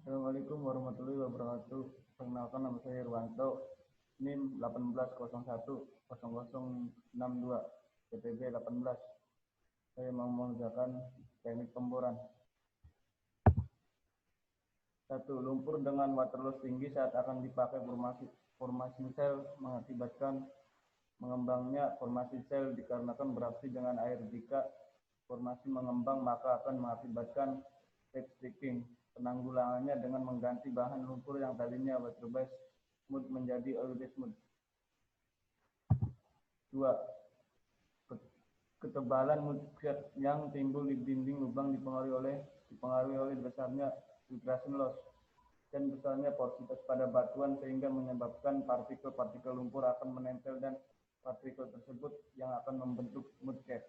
Assalamualaikum warahmatullahi wabarakatuh. Perkenalkan, nama saya Irwanto, NIM 18010062, PTB 18. Saya mau mengerjakan teknik pemboran. 1. Lumpur dengan water loss tinggi saat akan dipakai formasi sel mengakibatkan mengembangnya formasi sel dikarenakan bereaksi dengan air. Jika formasi mengembang, maka akan mengakibatkan backstreaking. Penanggulangannya dengan mengganti bahan lumpur yang tadinya water based smooth menjadi oil based smooth. 2. Ketebalan mudcat yang timbul di dinding lubang dipengaruhi oleh besarnya filtration loss dan besarnya porositas pada batuan, sehingga menyebabkan partikel-partikel lumpur akan menempel dan partikel tersebut yang akan membentuk mudcat.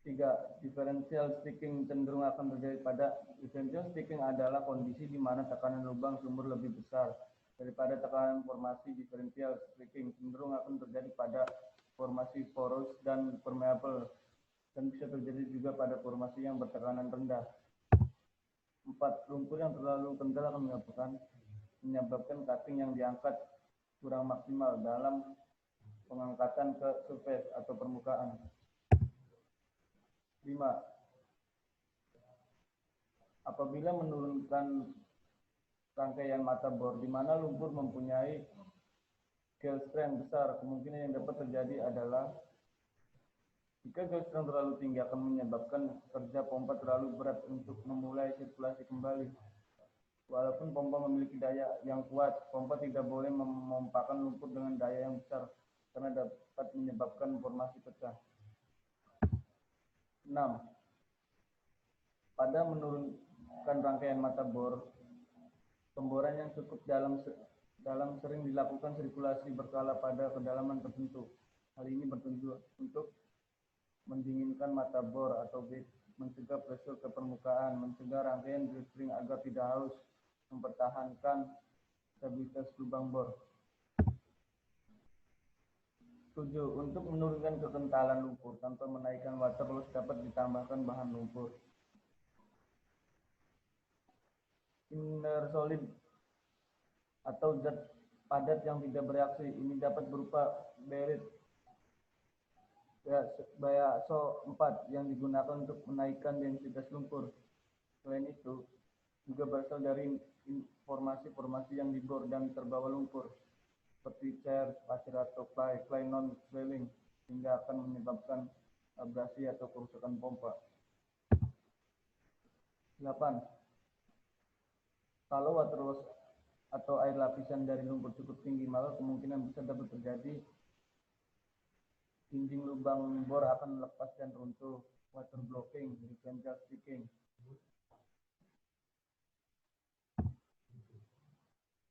3. Differential streaking cenderung akan terjadi pada differential streaking adalah kondisi di mana tekanan lubang sumur lebih besar daripada tekanan formasi. Differential streaking cenderung akan terjadi pada formasi porous dan permeable, dan bisa terjadi juga pada formasi yang bertekanan rendah. 4. Lumpur yang terlalu kental akan menyebabkan cutting yang diangkat kurang maksimal dalam pengangkatan ke surface atau permukaan. 5. Apabila menurunkan rangkaian mata bor di mana lumpur mempunyai gale strength besar, kemungkinan yang dapat terjadi adalah jika gale strength terlalu tinggi akan menyebabkan kerja pompa terlalu berat untuk memulai sirkulasi kembali. Walaupun pompa memiliki daya yang kuat, pompa tidak boleh memompakan lumpur dengan daya yang besar karena dapat menyebabkan formasi pecah. 6. Pada menurunkan rangkaian mata bor, pemboran yang cukup dalam sering dilakukan sirkulasi berkala pada kedalaman tertentu. Hal ini bertujuan untuk mendinginkan mata bor atau bed, mencegah pressure ke permukaan, mencegah rangkaian drill agar tidak haus, mempertahankan stabilitas lubang bor. 7. Untuk menurunkan kekentalan lumpur tanpa menaikkan water loss dapat ditambahkan bahan lumpur. Inner solid atau zat padat yang tidak bereaksi. Ini dapat berupa berit bayaso 4 yang digunakan untuk menaikkan densitas lumpur. Selain itu, juga berasal dari formasi-formasi yang dibor dan terbawa lumpur, seperti cair, pasir atau clay non-swelling, sehingga akan menyebabkan abrasi atau kerusakan pompa. 8. Kalau water loss atau air lapisan dari lumpur cukup tinggi, maka kemungkinan besar dapat terjadi dinding lubang bor akan lepas dan runtuh. Water blocking, differential streaking.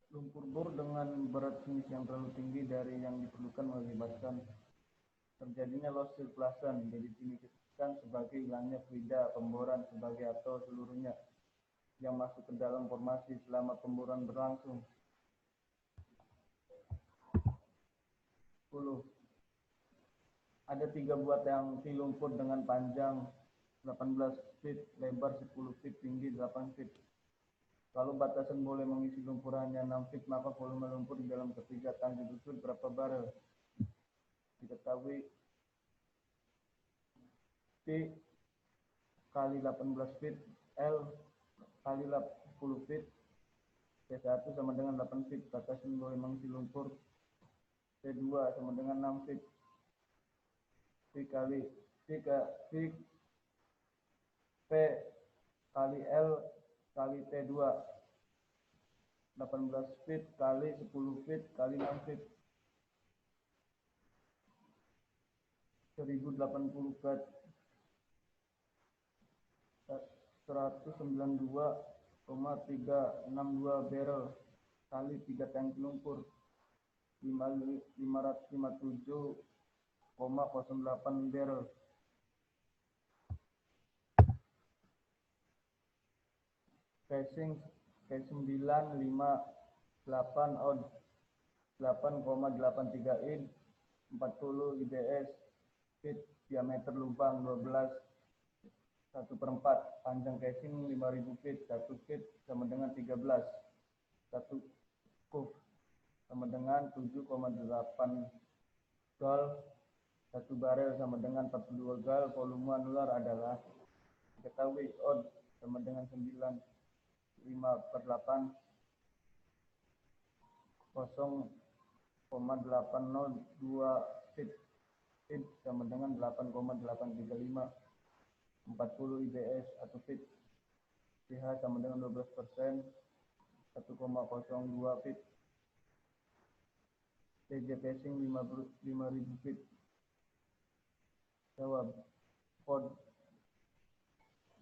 Lumpur bor dengan berat finish yang terlalu tinggi dari yang diperlukan mengakibatkan terjadinya loss circulation, jadi didefinisikan sebagai hilangnya fluida pemboran sebagai atau seluruhnya yang masuk ke dalam formasi selama pemboran berlangsung. 10. Ada 3 buah tangki lumpur dengan panjang 18 feet, lebar 10 feet, tinggi 8 feet. Kalau batasan boleh mengisi lumpur hanya 6 feet, maka volume lumpur di dalam ketiga tangki tersebut berapa barel? Diketahui P kali 18 feet, L kali 10 feet, P1 sama dengan 8 feet. Batasan boleh mengisi lumpur P2 sama dengan 6 feet. P kali L kali T2 18 feet kali 10 feet kali 6 feet 1080 kat 192,362 barrel kali 3 tangki lumpur 557,08 barrel. Casing 958 odd 8,83 in 40 IBS, feet diameter lubang 12 1/4. Panjang casing 5000 feet. 1 feet sama dengan 13. 1 kuf sama dengan 7,8 gal. 1 barel sama dengan 42 gal. Volume anular adalah diketahui odd sama dengan 95/8, 0,802 feet. Feet sama dengan 8,835, 40 IBS atau feet. pH sama dengan 12%, 1,02 feet. TJ casing 5000 feet. Jawab. Pod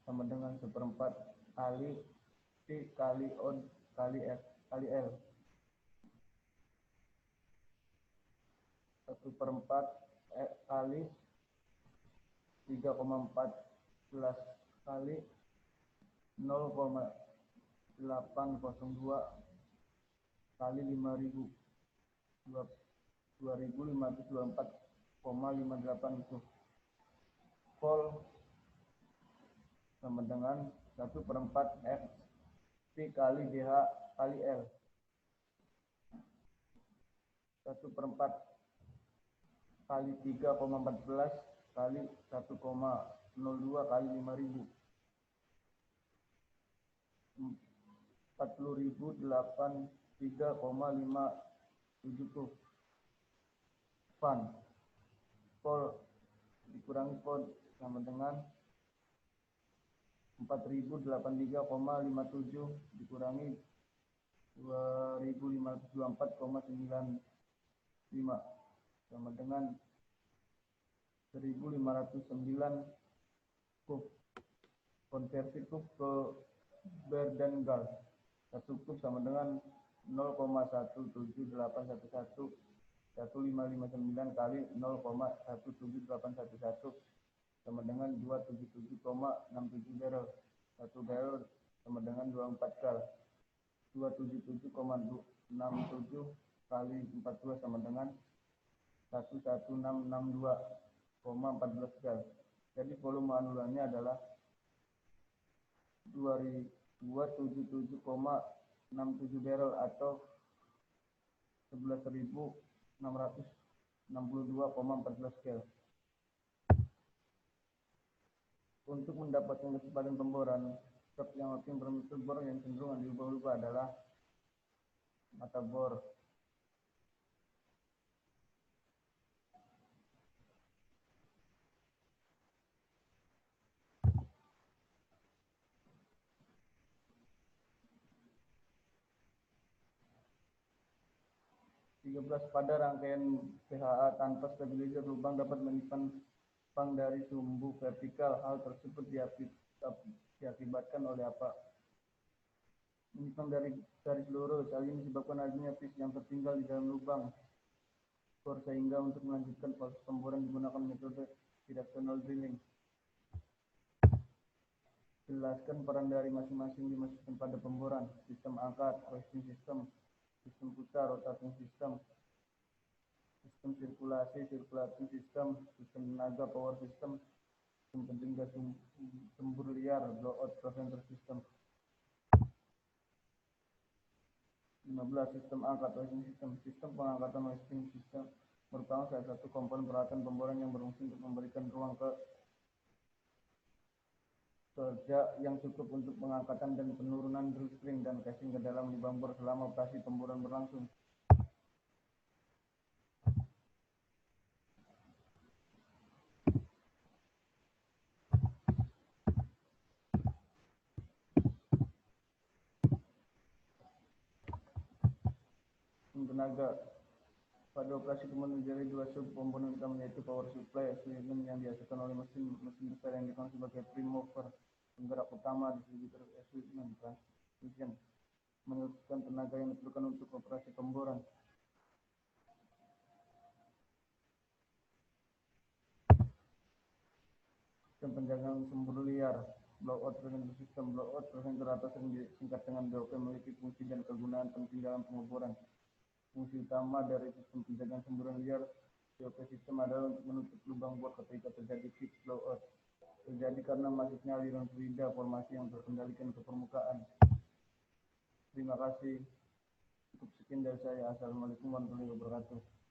sama dengan 1/4 kali T kali odd kali F kali L. 1/4 kali 3,14 kali 0,802 kali 5000, 2524,58 itu. Vol sama dengan 1/4 F P kali DH kali L. 1/4 kali 3,14 kali 1,02 kali 5000, 40.083,570 fan. Vol dikurangi pod sama dengan 4083,57 dikurangi 2524,95 sama dengan 1509 kub. Konversi kub ke bar dan gal. 1 kub sama dengan 0,17811 1559 kali 0,17811 sama dengan 277,67 barrel. 1 barrel sama dengan 24 gal. 277,67 kali 42 sama dengan 11662,14 gal. Jadi volume anulannya adalah 277,67 barrel atau 11.662,14 gal. Untuk mendapatkan kecepatan pemboran, stroke yang optim bermutu bor yang cenderung diubah-ubah adalah mata bor. Pada rangkaian PHA tanpa stabilizer, lubang dapat menyimpan pang dari sumbu vertikal. Hal tersebut diakibatkan oleh apa? Menyimpan dari garis lurus. Hal ini disebabkan adanya pis yang tertinggal di dalam lubang bor, sehingga untuk melanjutkan proses pemboran digunakan metode directional drilling. Jelaskan peran dari masing-masing dimasukkan pada pemboran. Sistem angkat, hoisting system, sistem putar, rotating system, sistem sirkulasi, circulating system, sistem tenaga, power system, sistem penting gas sumber liar, blowout preventer system. 15. Sistem angkat, hoisting system. Sistem pengangkatan hoisting system merupakan salah satu komponen peralatan pemboran yang berfungsi untuk memberikan ruang kerja yang cukup untuk pengangkatan dan penurunan drill string dan casing ke dalam lubang bor selama operasi pemboran berlangsung. Tenaga. Pada operasi pemboran dari dua sub komponen utama, yaitu power supply equipment yang dihasilkan oleh mesin besar yang dikenal sebagai prime mover, penggerak utama, distributor equipment, transmission, menyalurkan tenaga yang diperlukan untuk operasi pemboran. Sistem penjagaan sumber liar, blowout preventer system. Blowout preventer atau sering disingkat dengan BOP memiliki fungsi dan kegunaan penting dalam pengeboran. Fungsi utama dari sistem penjagaan sumber liar BOP system adalah untuk menutup lubang bor ketika terjadi pitch blowout. terjadi karena masuknya aliran fluida formasi yang terkendalikan ke permukaan. Terima kasih. Cukup sekian dari saya. Assalamualaikum warahmatullahi wabarakatuh.